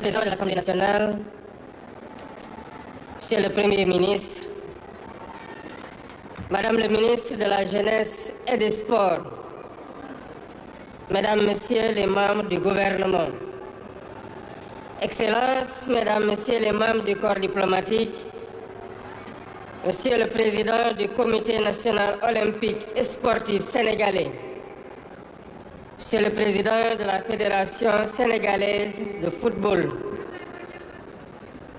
Président de l'Assemblée nationale, Monsieur le Premier ministre, Madame le ministre de la Jeunesse et des Sports, Mesdames, Messieurs les membres du gouvernement, Excellences, Mesdames, Messieurs les membres du corps diplomatique, Monsieur le Président du Comité national olympique et sportif sénégalais, Monsieur le Président de la Fédération sénégalaise de football,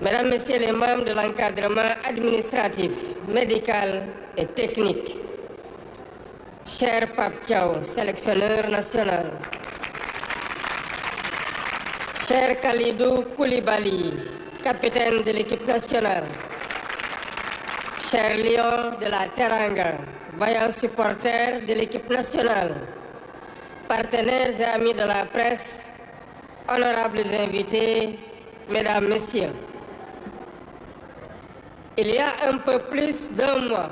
Mesdames, Messieurs les membres de l'encadrement administratif, médical et technique, cher Pape Thiaw, sélectionneur national, cher Khalidou Koulibaly, capitaine de l'équipe nationale, cher Lion de la Teranga, vaillant supporter de l'équipe nationale, partenaires et amis de la presse, honorables invités, Mesdames, Messieurs. Il y a un peu plus d'un mois,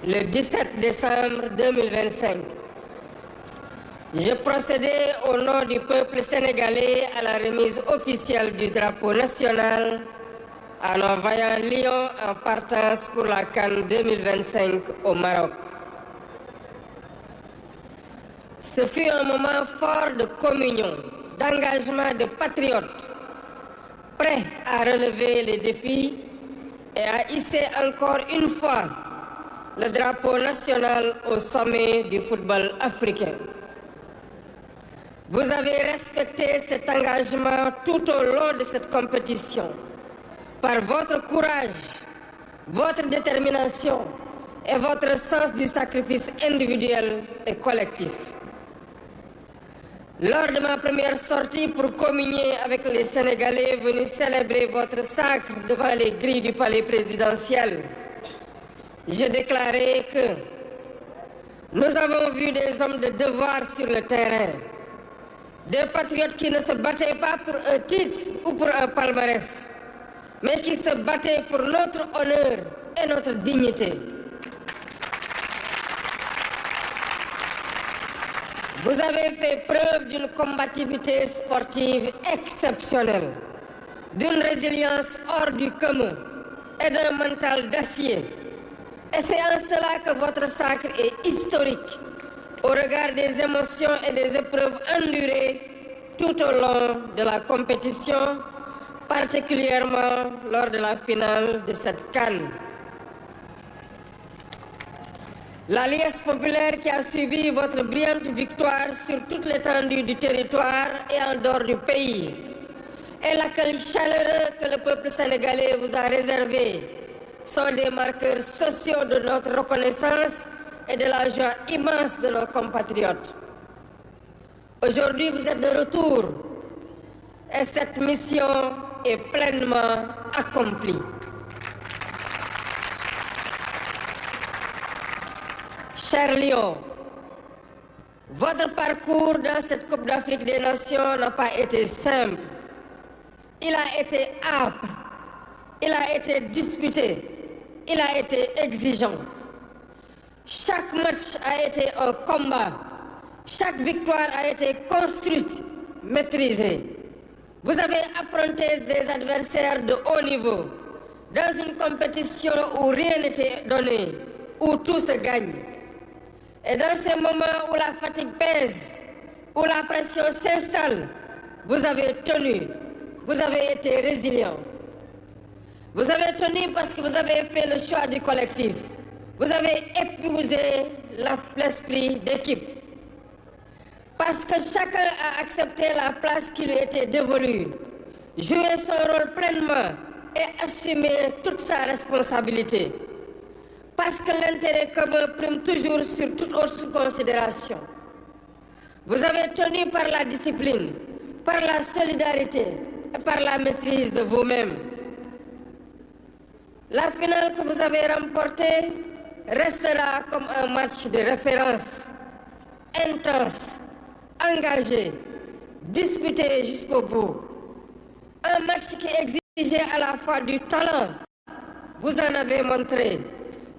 le 17 décembre 2025, je procédais au nom du peuple sénégalais à la remise officielle du drapeau national à nos vaillants lions en partance pour la CAN 2025 au Maroc. Ce fut un moment fort de communion, d'engagement de patriotes, prêts à relever les défis et à hisser encore une fois le drapeau national au sommet du football africain. Vous avez respecté cet engagement tout au long de cette compétition par votre courage, votre détermination et votre sens du sacrifice individuel et collectif. Lors de ma première sortie pour communier avec les Sénégalais venus célébrer votre sacre devant les grilles du palais présidentiel, je déclarais que nous avons vu des hommes de devoir sur le terrain, des patriotes qui ne se battaient pas pour un titre ou pour un palmarès, mais qui se battaient pour notre honneur et notre dignité. Vous avez fait preuve d'une combativité sportive exceptionnelle, d'une résilience hors du commun et d'un mental d'acier. Et c'est en cela que votre sacre est historique, au regard des émotions et des épreuves endurées tout au long de la compétition, particulièrement lors de la finale de cette CAN. La liesse populaire qui a suivi votre brillante victoire sur toute l'étendue du territoire et en dehors du pays, et l'accueil chaleureux que le peuple sénégalais vous a réservé, sont des marqueurs sociaux de notre reconnaissance et de la joie immense de nos compatriotes. Aujourd'hui, vous êtes de retour et cette mission est pleinement accomplie. Chers Lions, votre parcours dans cette Coupe d'Afrique des Nations n'a pas été simple. Il a été âpre, il a été disputé, il a été exigeant. Chaque match a été un combat, chaque victoire a été construite, maîtrisée. Vous avez affronté des adversaires de haut niveau, dans une compétition où rien n'était donné, où tout se gagne. Et dans ces moments où la fatigue pèse, où la pression s'installe, vous avez tenu, vous avez été résilient. Vous avez tenu parce que vous avez fait le choix du collectif. Vous avez épousé l'esprit d'équipe. Parce que chacun a accepté la place qui lui était dévolue, joué son rôle pleinement et assumé toute sa responsabilité. Parce que l'intérêt commun prime toujours sur toute autre considération. Vous avez tenu par la discipline, par la solidarité et par la maîtrise de vous-même. La finale que vous avez remportée restera comme un match de référence, intense, engagé, disputé jusqu'au bout. Un match qui exigeait à la fois du talent, vous en avez montré,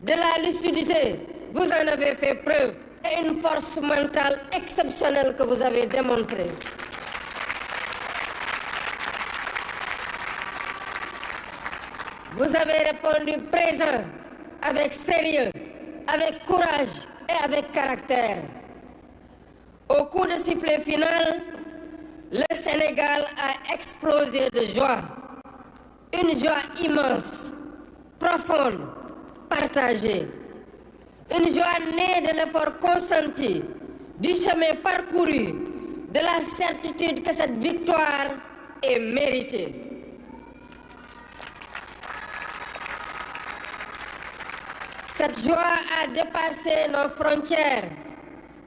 de la lucidité, vous en avez fait preuve, et une force mentale exceptionnelle que vous avez démontrée. Vous avez répondu présent, avec sérieux, avec courage et avec caractère. Au coup de sifflet final, le Sénégal a explosé de joie. Une joie immense, profonde, partagée. Une joie née de l'effort consenti, du chemin parcouru, de la certitude que cette victoire est méritée. Cette joie a dépassé nos frontières.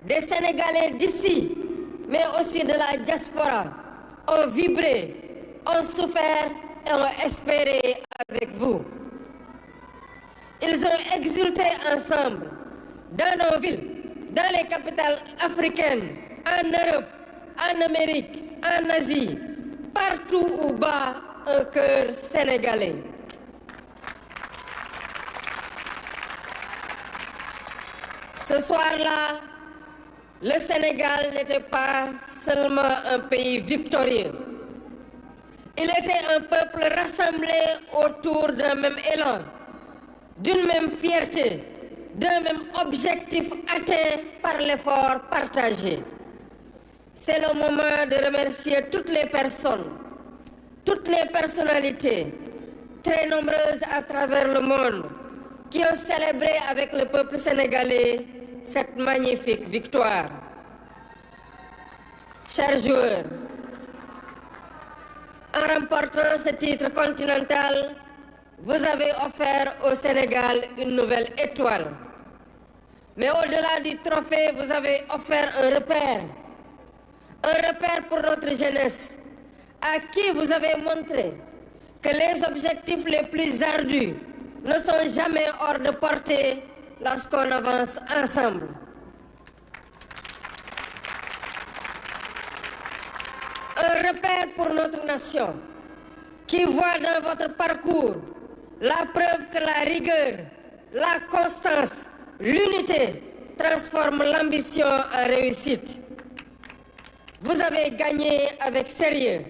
Des Sénégalais d'ici, mais aussi de la diaspora, ont vibré, ont souffert et ont espéré avec vous. Ils ont exulté ensemble, dans nos villes, dans les capitales africaines, en Europe, en Amérique, en Asie, partout où bat un cœur sénégalais. Ce soir-là, le Sénégal n'était pas seulement un pays victorieux. Il était un peuple rassemblé autour d'un même élan, d'une même fierté, d'un même objectif atteint par l'effort partagé. C'est le moment de remercier toutes les personnes, toutes les personnalités, très nombreuses à travers le monde, qui ont célébré avec le peuple sénégalais cette magnifique victoire. Chers joueurs, en remportant ce titre continental, vous avez offert au Sénégal une nouvelle étoile. Mais au-delà du trophée, vous avez offert un repère pour notre jeunesse, à qui vous avez montré que les objectifs les plus ardus ne sont jamais hors de portée lorsqu'on avance ensemble. Un repère pour notre nation qui voit dans votre parcours la preuve que la rigueur, la constance, l'unité transforment l'ambition en réussite. Vous avez gagné avec sérieux,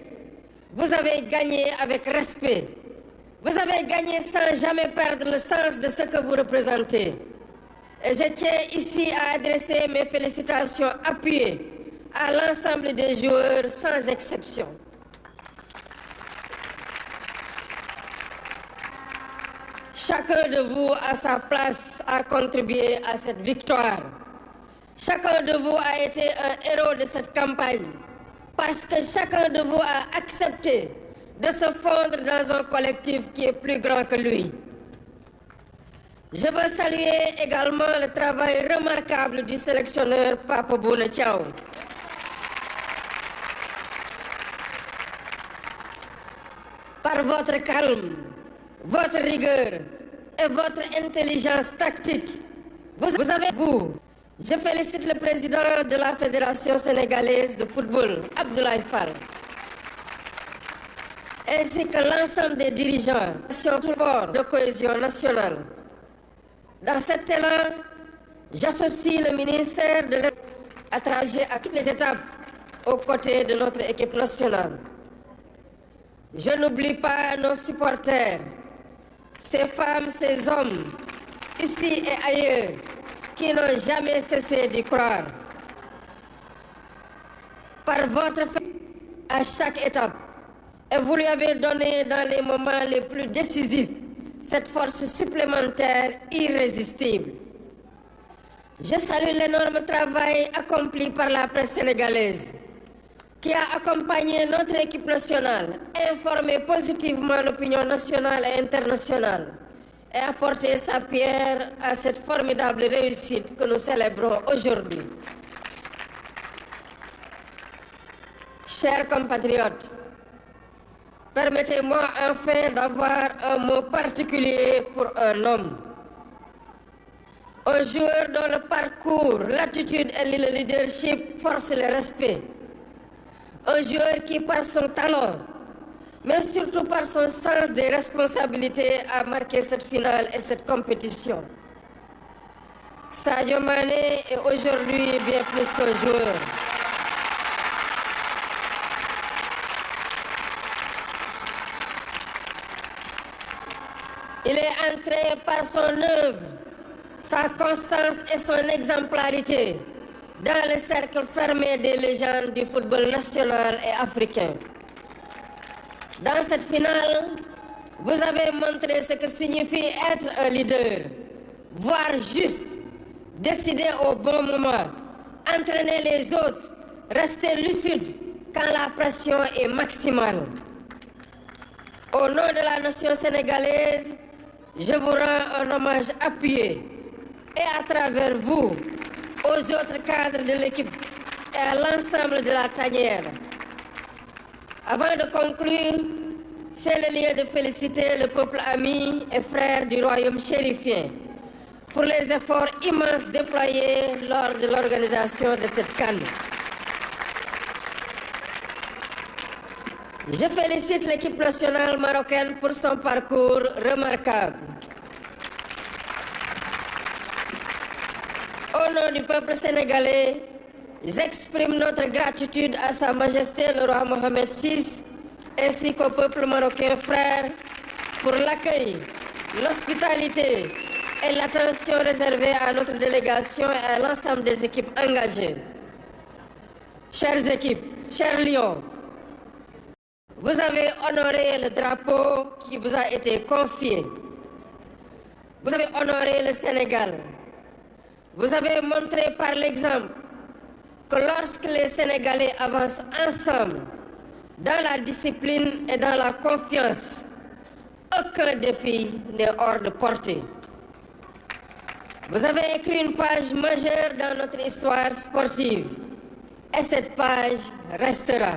vous avez gagné avec respect, vous avez gagné sans jamais perdre le sens de ce que vous représentez. Et je tiens ici à adresser mes félicitations appuyées à l'ensemble des joueurs sans exception. Chacun de vous, à sa place, a contribué à cette victoire. Chacun de vous a été un héros de cette campagne, parce que chacun de vous a accepté de se fondre dans un collectif qui est plus grand que lui. Je veux saluer également le travail remarquable du sélectionneur Papa Bouna Thiaw. Par votre calme, votre rigueur et votre intelligence tactique, vous. Je félicite le président de la Fédération sénégalaise de football, Abdoulaye Fall, ainsi que l'ensemble des dirigeants de cohésion nationale. Dans cet élan, j'associe le ministère de l'Éducation à toutes les étapes aux côtés de notre équipe nationale. Je n'oublie pas nos supporters, ces femmes, ces hommes, ici et ailleurs, qui n'ont jamais cessé d'y croire. Par votre fait, à chaque étape, et vous lui avez donné dans les moments les plus décisifs cette force supplémentaire irrésistible. Je salue l'énorme travail accompli par la presse sénégalaise, qui a accompagné notre équipe nationale, informé positivement l'opinion nationale et internationale, et apporté sa pierre à cette formidable réussite que nous célébrons aujourd'hui. Chers compatriotes, permettez-moi enfin d'avoir un mot particulier pour un homme. Un joueur dont le parcours, l'attitude et le leadership forcent le respect. Un joueur qui, par son talent, mais surtout par son sens des responsabilités, a marqué cette finale et cette compétition. Sadio Mané est aujourd'hui bien plus qu'un joueur. Il est entré par son œuvre, sa constance et son exemplarité dans le cercle fermé des légendes du football national et africain. Dans cette finale, vous avez montré ce que signifie être un leader, voir juste, décider au bon moment, entraîner les autres, rester lucide quand la pression est maximale. Au nom de la nation sénégalaise, je vous rends un hommage appuyé et à travers vous, aux autres cadres de l'équipe et à l'ensemble de la tanière. Avant de conclure, c'est le lieu de féliciter le peuple ami et frère du royaume chérifien pour les efforts immenses déployés lors de l'organisation de cette CAN. Je félicite l'équipe nationale marocaine pour son parcours remarquable. Au nom du peuple sénégalais, j'exprime notre gratitude à Sa Majesté le roi Mohamed VI ainsi qu'au peuple marocain frère pour l'accueil, l'hospitalité et l'attention réservée à notre délégation et à l'ensemble des équipes engagées. Chères équipes, chers lions, vous avez honoré le drapeau qui vous a été confié. Vous avez honoré le Sénégal. Vous avez montré par l'exemple que lorsque les Sénégalais avancent ensemble, dans la discipline et dans la confiance, aucun défi n'est hors de portée. Vous avez écrit une page majeure dans notre histoire sportive et cette page restera.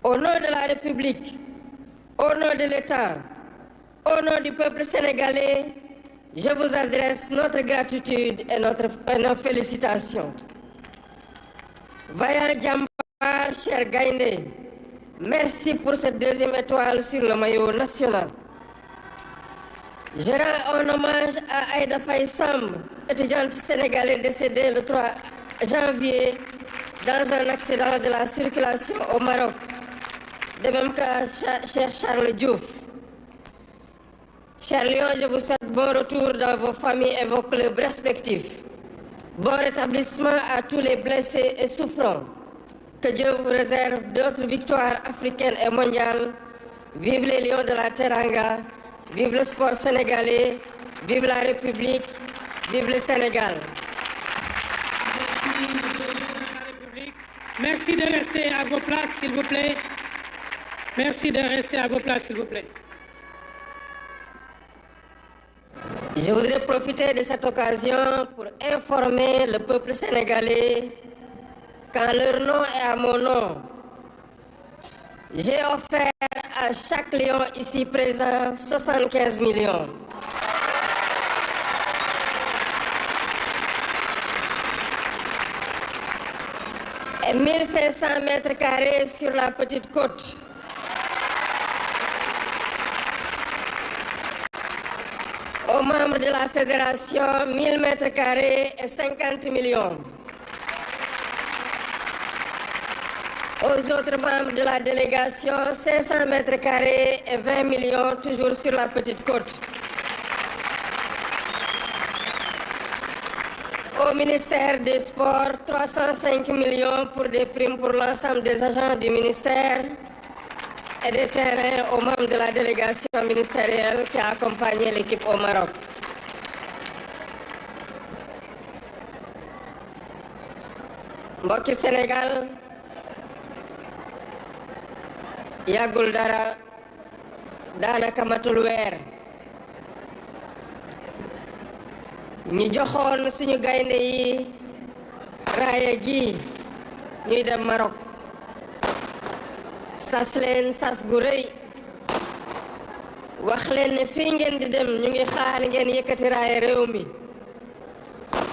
Au nom de la République, au nom de l'État, au nom du peuple sénégalais, je vous adresse notre gratitude et nos félicitations. Vaillant Djambar, cher Gaïndé, merci pour cette deuxième étoile sur le maillot national. Je rends un hommage à Aïda Faye Samb, étudiante sénégalaise décédée le 3 janvier dans un accident de la circulation au Maroc, de même qu'à cher Charles Diouf. Chers lions, je vous souhaite bon retour dans vos familles et vos clubs respectifs. Bon rétablissement à tous les blessés et souffrants. Que Dieu vous réserve d'autres victoires africaines et mondiales. Vive les lions de la Teranga, vive le sport sénégalais, vive la République, vive le Sénégal. Merci de rester à vos places, s'il vous plaît. Merci de rester à vos places, s'il vous plaît. Je voudrais profiter de cette occasion pour informer le peuple sénégalais qu'en leur nom et à mon nom, j'ai offert à chaque lion ici présent 75 millions. Et 1500 mètres carrés sur la petite côte. Aux membres de la fédération, 1000 mètres carrés et 50 millions. Aux autres membres de la délégation, 500 mètres carrés et 20 millions, toujours sur la petite côte. Au ministère des Sports, 305 millions pour des primes pour l'ensemble des agents du ministère et des terrains aux membres de la délégation ministérielle qui a accompagné l'équipe au Maroc. Mbokki Sénégal, yàggul dara daanaka matul weer ñu joxoon suñu gaynde yi raaya gi ñuy dem Maroc sas leen sas gu rëy wax leen ne fii ngeen di dem ñu ngi xaar ngeen yëkkati raaya réew mi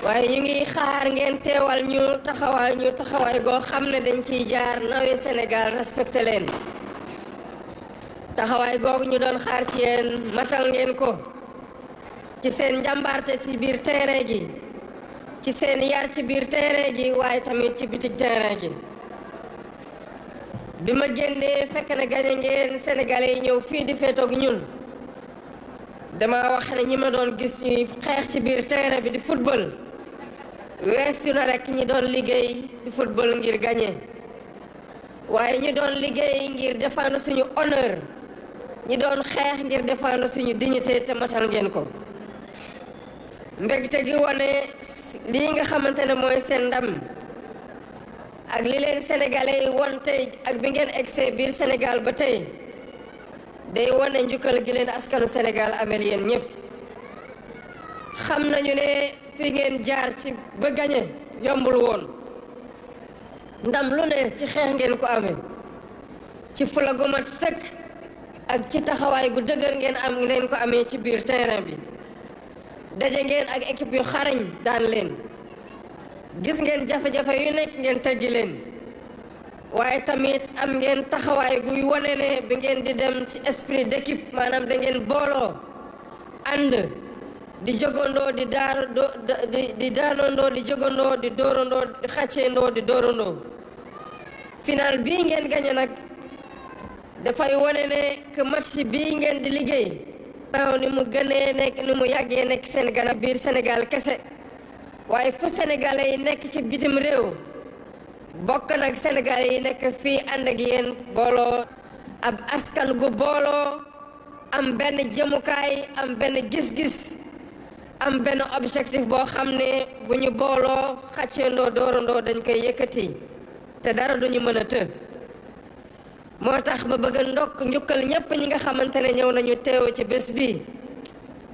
waaye ñu ngi xaar ngeen teewal ñu taxawaay goo xam ne dañ ciy jaar nawe Sénégal respecté leen taxawaay googu ñu doon xaar ci yéen matal ngeen ko ci seen njàmbaarte ci biir terrain gi ci seen yar ci biir terrain gi waaye tamit ci bitik terrain gi bi ma génnee fekk na gañe ngeen sénégalais yi ñëw fii di feetoog ñun dama wax ne ñi ma doon gis ñuy xeex ci biir terrain bi di football weesu na rek ñi doon liggéey di football ngir gagner waaye ñi doon liggéey ngir défendre suñu honneur ñi doon xeex ngir défendre suñu dignité te matal ngeen ko mbégte gi wane lii nga xamante ne mooy seen ndam ak li leen sénégalais yi won tey ak bi ngeen egsee biir Sénégal ba tey day wane njukkal gi leen askanu Sénégal amel yéen ñëpp xam nañu ne fi ngeen jaar ci ba gañe yombul woon ndam lu ne ci xeex ngeen ko amee ci fula gu mat sëkk ak ci taxawaay gu dëgër ngeen ko amee ci biir terrain bi daje ngeen ak équipe yu xarañ daan leen gis ngeen jafe-jafe yu nekk ngeen teggi leen waaye tamit am ngeen taxawaay guy wane ne bi ngeen di dem ci esprit d'équipe maanaam da ngeen booloo ànd di jogandoo di daanandoo di jogandoo di dóorandoo di xàcceendoo di dóorandoo final bii ngeen gañe nag dafay wane ne que match bii ngeen di liggéey waaw ni mu gënee nekk ni mu yàggee nekk seen ganam biir Sénégal kese waaye fu sénégalais yi nekk ci bitim réew bokk nag sénégalais yi nekk fii ànd ak yéen booloo ab askan gu booloo am benn jëmukaay am benn gis-gis am benn objectif boo xam ne bu ñu booloo xàcceendoo dóorandoo dañ koy yëkkati te dara duñu mën a të moo tax ma bëgg a njukkal ñépp ñi nga xamante ne ñëw nañu teew ci bés bi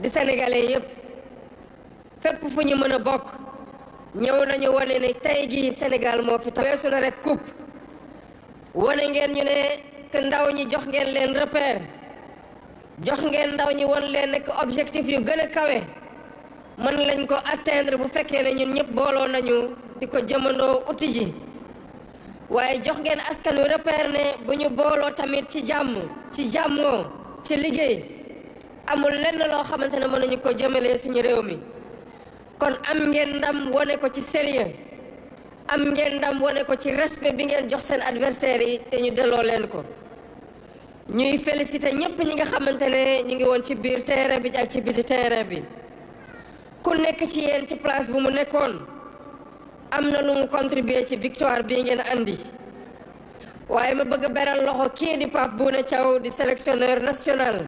di sénégalais yépp fépp fu ñu mën a bokk ñëw nañu wane ne tey gi Sénégal moo fi tax weesu na rek coupe wane ngeen ñu ne que ndaw ñi jox ngeen leen repère jox ngeen ndaw ñi won leen nekk objectif yu gën a kawe mën lañ ko atteindre bu fekkee ne ñun ñëpp booloo nañu di ko jëmandoo uti ji waaye jox ngeen askan wi repère ne bu ñu booloo tamit ci jàmm ci jàmmoo ci liggéey amul lenn loo xamante ne mën nañu ko jëmalee suñu réew mi kon am ngeen ndam wane ko ci sérieux am ngeen ndam wane ko ci respect bi ngeen jox seen adversaires yi te ñu delloo leen ko ñuy féliciter ñëpp ñi nga xamante ne ñu ngi woon ci biir terrain bi ak ci biti terrain bi ku nekk ci yéen ci place bu mu nekkoon am na lu mu contribuer ci victoire bii ngeen andi waaye ma bëgg a beral loxo kii di Pape Bouna Thiaw di sélectionneur national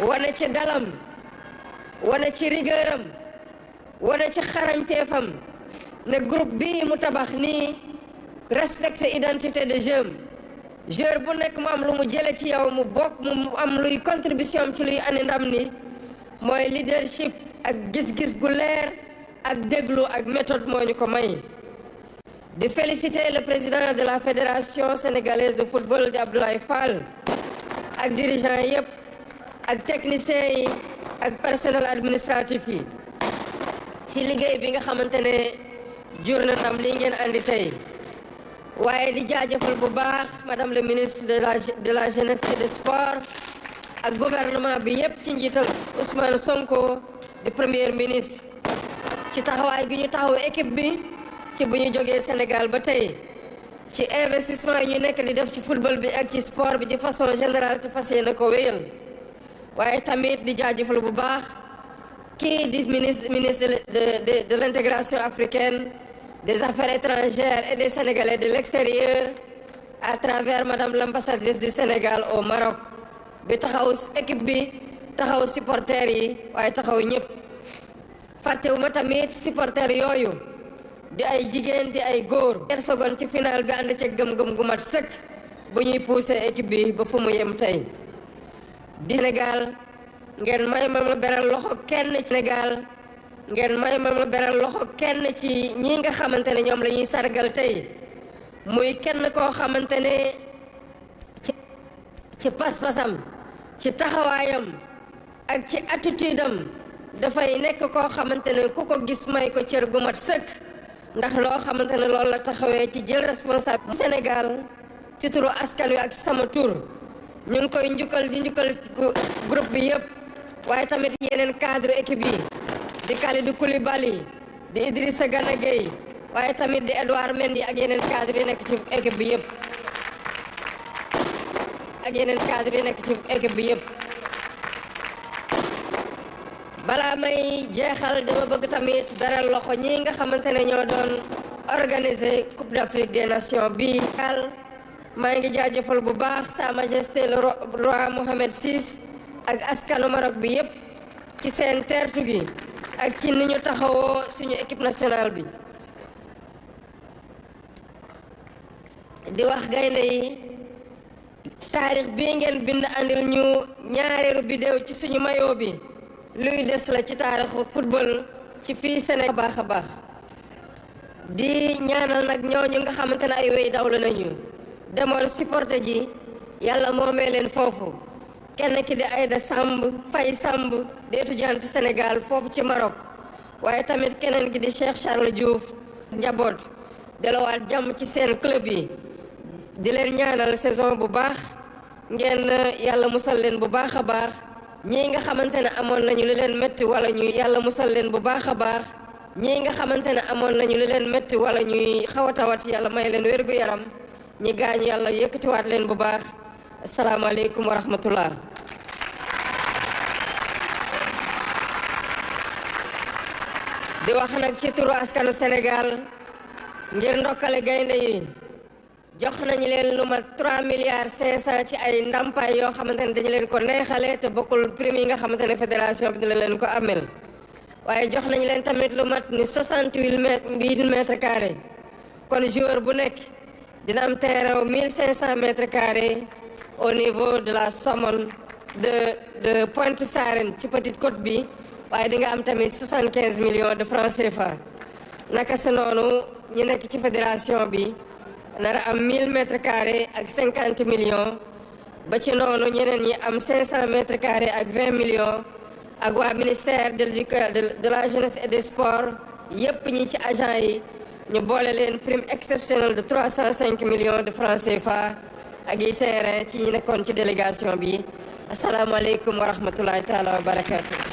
wane ci dalam wane ci rigueuram wane ci xarañteefam ne groupe bii mu tabax nii respecter identité de joueur bu nekk mu am lu mu jële ci yow mu bokk mu am luy contribution ci luy andi ndam ni mooy leadership ak gis-gis gu leer ak déglu ak méthode moo ñu ko may di féliciter le président de la fédération sénégalaise de football di Abdoulaye Fall ak dirigeant yëpp ak techniciens yi ak personnel administratif yi ci liggéey bi nga xamante ne jur na ndam lii ngeen andi tey waaye di jaajëfal bu baax madame le ministre de la jeunesse et des sports ak gouvernement bi yëpp ci njiital Ousmane Sonko di premier ministre ci taxawaay gi ñu taxaw équipe bi ci bu ñu jógee Sénégal ba tey ci investissement yi ñu nekk di def ci football bi ak ci sport bi de façon générale te fas yéene ko wéyal waaye tamit di jaajëfal bu baax kii di ministre de l'intégration africaine des affaires étrangères et des Sénégalais de l'extérieur à travers madame l'ambassadrice du Sénégal au Maroc bi taxaw équipe bi taxaw supporters yi waaye taxaw ñëpp fàttewuma tamit supporters yooyu di ay jigéen di ay góor ñetti seconde ci final bi ànd ci gëm-gëm gu mat sëkk bu ñuy pousser équipe bi ba fu mu yem tey di Sénégal ngeen may ma beral loxo kenn ci Sénégal ngeen may ma beral loxo kenn ci ñi nga xamante ne ñoom la ñuy sargal tey muy kenn koo xamante ne ci pas-pasam ci taxawaayam ak ci attitude am dafay nekk koo xamante ne ku ko gis may ko cër gu mat sëkk ndax loo xamante ne loolu la taxawee ci jël responsable Sénégal ci turu askan wi ak sama tur ñu ngi koy njukkal di njukkal groupe bi yëpp waaye tamit yeneen cadre équipe yi di Kalidou Koulibaly di Idrissa Gana Gueye waaye tamit di Edouard Mendy ak yeneen cadre yi nekk ci équipe bi yëpp balaa may jeexal dama bëgg tamit beral loxo ñi nga xamante ne ñoo doon organiser Coupe d'Afrique des Nations bi maa ngi jaajëfal bu baax Sa Majesté le roi Mohammed VI ak askanu Maroc bi yépp ci seen teertu gi ak ci ni ñu taxawoo suñu équipe nationale bi di wax gaynde yi taarix bii ngeen bind andil ñu ñaareelu bidéew ci suñu maillot bi luy des la ci taarixu football ci fii Sénégal baax a baax di ñaanal nag ñooñu nga xamante ne ay wéy dawlu nañu demoon supporter ji yàlla moomee leen foofu kenn ki di Aïda Samb Faye Samb di étudiante Sénégal foofu ci Maroc waaye tamit keneen ki di Cheikh Charles Diouf njaboot delawaat jàmm ci seen club yi di leen ñaanal saison bu baax ngeen yàlla musal leen bu baax a baax ñii nga xamante ne amoon nañu lu leen métti wala ñuy yàlla musal leen bu baax a baax ñii nga xamante ne amoon nañu lu leen métti wala ñuy xaw a tawat yàlla may leen wérgu yaram ñi gaañu yàlla yëkkatiwaat leen bu baax asalaamaaleykum wa rahmatullah di wax nag ci turu askanu Sénégal ngir ndokkale gaynde yi jox nañu leen lu mat 3 milliards 500 ci ay ndàmpaay yoo xamante ne dañu leen ko neexale te bokkul prime yi nga xamante ne fédération bi dina leen ko amel waaye jox nañu leen tamit lu mat ni 68 mètres carrés kon joueur bu nekk dina am terrain 1500 mètres carrés au niveau de la Somone de Pointe Sarène ci Petite Côte bi waaye di nga am tamit 75 millions de francs CFA naka si noonu ñu nekk ci fédération bi nara am 1000 mètres carrés ak 50 millions ba ci noonu ñeneen ñi am 500 mètres carrés ak 20 millions ak waa ministère de la jeunesse et des sports yépp ñi ci agent yi ñu boole leen prime exceptionnelle de 305 millions de francs CFA ak yi terrain ci ñi nekkoon ci délégation bi asalaamaaleykum wa rahmatullahi taala wa barakatu